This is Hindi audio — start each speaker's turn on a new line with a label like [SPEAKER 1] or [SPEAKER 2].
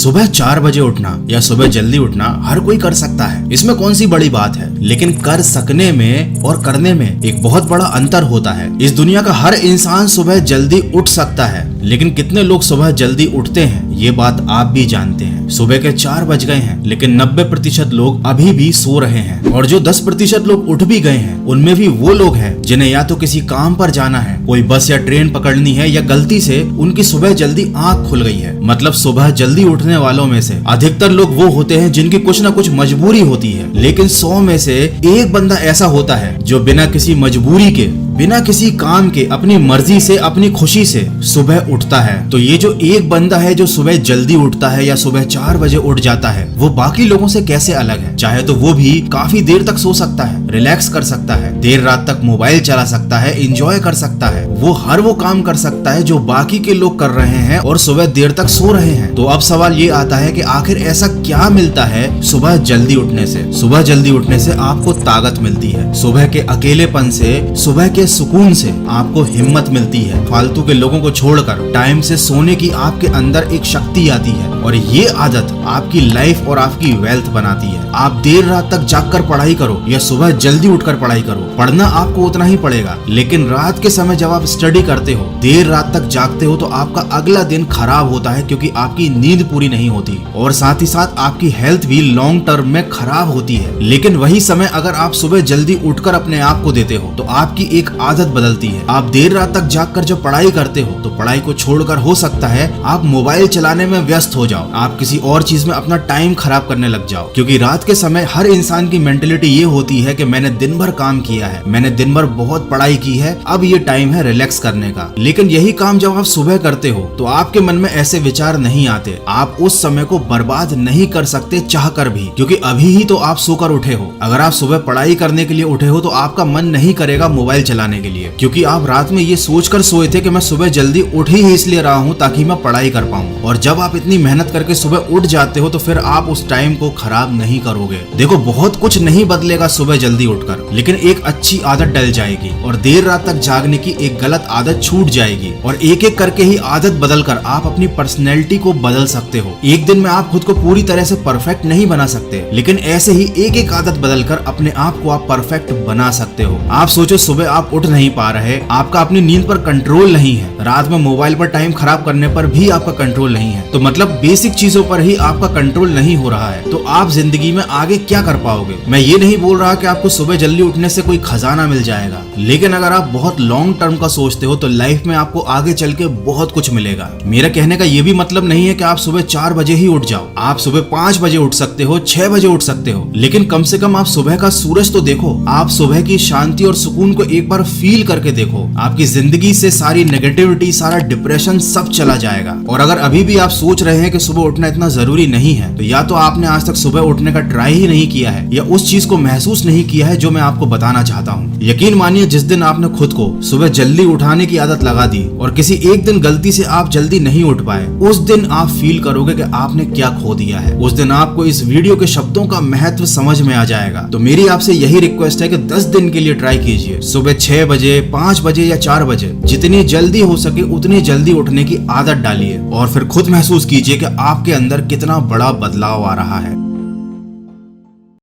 [SPEAKER 1] सुबह 4 बजे उठना या सुबह जल्दी उठना हर कोई कर सकता है, इसमें कौन सी बड़ी बात है। लेकिन कर सकने में और करने में एक बहुत बड़ा अंतर होता है। इस दुनिया का हर इंसान सुबह जल्दी उठ सकता है, लेकिन कितने लोग सुबह जल्दी उठते हैं ये बात आप भी जानते हैं। सुबह के 4 बज गए हैं, लेकिन 90% लोग अभी भी सो रहे हैं, और जो 10% लोग उठ भी गए हैं उनमें भी वो लोग हैं जिन्हें या तो किसी काम पर जाना है, कोई बस या ट्रेन पकड़नी है, या गलती से उनकी सुबह जल्दी आंख खुल गई है। मतलब सुबह जल्दी उठने वालों में से अधिकतर लोग वो होते हैं जिनकी कुछ ना कुछ मजबूरी होती है, लेकिन 100 में से एक बंदा ऐसा होता है जो बिना किसी मजबूरी के, बिना किसी काम के, अपनी मर्जी से, अपनी खुशी से सुबह उठता है। तो ये जो एक बंदा है जो सुबह जल्दी उठता है या सुबह 4 बजे उठ जाता है, वो बाकी लोगों से कैसे अलग है। चाहे तो वो भी काफी देर तक सो सकता है, रिलैक्स कर सकता है, देर रात तक मोबाइल चला सकता है, एंजॉय कर सकता है, वो काम कर सकता है जो बाकी के लोग कर रहे हैं और सुबह देर तक सो रहे हैं। तो अब सवाल ये आता है कि आखिर ऐसा क्या मिलता है सुबह जल्दी उठने से। सुबह जल्दी उठने से आपको ताकत मिलती है, सुबह के अकेलेपन से, सुबह के सुकून से आपको हिम्मत मिलती है। फालतू के लोगों को छोड़कर टाइम से सोने की आपके अंदर एक शक्ति आती है, और ये आदत आपकी लाइफ और आपकी वेल्थ बनाती है। आप देर रात तक जागकर पढ़ाई करो या सुबह जल्दी उठकर पढ़ाई करो, पढ़ना आपको उतना ही पड़ेगा। लेकिन रात के समय जब आप स्टडी करते हो, देर रात तक जागते हो, तो आपका अगला दिन खराब होता है, क्योंकि आपकी नींद पूरी नहीं होती, और साथ ही साथ आपकी हेल्थ भी लॉन्ग टर्म में खराब होती है। लेकिन वही समय अगर आप सुबह जल्दी उठकर अपने आप को देते हो, तो आपकी एक आदत बदलती है। आप देर रात तक जागकर जब पढ़ाई करते हो, तो पढ़ाई को छोड़कर हो सकता है आप मोबाइल चलाने में व्यस्त हो जाओ, आप किसी और चीज में अपना टाइम खराब करने लग जाओ। क्योंकि रात के समय हर इंसान की मेंटेलिटी ये होती है कि मैंने दिन भर काम किया है, मैंने दिन भर बहुत पढ़ाई की है, अब ये टाइम है रिलैक्स करने का। लेकिन यही काम जब आप सुबह करते हो, तो आपके मन में ऐसे विचार नहीं आते। आप उस समय को बर्बाद नहीं कर सकते चाह कर भी, क्योंकि अभी ही तो आप सोकर उठे हो। अगर आप सुबह पढ़ाई करने के लिए उठे हो, तो आपका मन नहीं करेगा मोबाइल चलाने के लिए, क्योंकि आप रात में ये सोचकर सोए थे कि मैं सुबह जल्दी उठ ही इसलिए रहा हूँ ताकि मैं पढ़ाई कर पाऊँ। और जब आप इतनी मेहनत करके सुबह उठ जाते हो, तो फिर आप उस टाइम को खराब नहीं करोगे। देखो, बहुत कुछ नहीं बदलेगा सुबह जल्दी उठकर, लेकिन एक अच्छी आदत डल जाएगी, और देर रात तक जागने की एक गलत आदत छूट जाएगी, और एक एक करके ही आदत बदलकर आप अपनी पर्सनैलिटी को बदल सकते हो। एक दिन में आप खुद को पूरी तरह से परफेक्ट नहीं बना सकते, लेकिन ऐसे ही एक एक आदत बदलकर अपने आप को आप परफेक्ट बना सकते हो। आप सोचो, सुबह आप उठ नहीं पा रहे, आपका अपनी नींद पर कंट्रोल नहीं है, रात में मोबाइल पर टाइम खराब करने पर भी आपका कंट्रोल नहीं है, तो मतलब बेसिक चीजों पर ही आपका कंट्रोल नहीं हो रहा है, तो आप जिंदगी में आगे क्या कर पाओगे। मैं ये नहीं बोल रहा कि आपको सुबह जल्दी उठने से कोई खजाना मिल जाएगा, लेकिन अगर आप बहुत लॉन्ग टर्म का सोचते हो, तो लाइफ में आपको आगे चल के बहुत कुछ मिलेगा। मेरा कहने का ये भी मतलब नहीं है कि आप सुबह 4 बजे ही उठ जाओ, आप सुबह 5 बजे उठ सकते हो, 6 बजे उठ सकते हो, लेकिन कम से कम आप सुबह का सूरज तो देखो, आप सुबह की शांति और सुकून को एक बार फील करके देखो। आपकी जिंदगी से सारी नेगेटिविटी, सारा डिप्रेशन सब चला जाएगा। और अगर अभी भी आप सोच रहे हैं कि सुबह उठना इतना जरूरी नहीं है, तो या तो आपने आज तक सुबह उठने का ट्राई ही नहीं किया है, या उस चीज को महसूस नहीं किया है जो मैं आपको बताना चाहता हूँ। यकीन मानिए, जिस दिन आपने खुद को सुबह जल्दी उठाने की आदत लगा दी, और किसी एक दिन गलती से आप जल्दी नहीं उठ पाए, उस दिन आप फील करोगे कि आपने क्या खो दिया है। उस दिन आपको इस वीडियो के शब्दों का महत्व समझ में आ जाएगा। तो मेरी आपसे यही रिक्वेस्ट है कि 10 दिन के लिए ट्राई कीजिए, सुबह 6 बजे, 5 बजे या 4 बजे, जितनी जल्दी हो सके उतनी जल्दी उठने की आदत डालिए, और फिर खुद महसूस कीजिए कि आपके अंदर कितना बड़ा बदलाव आ रहा है।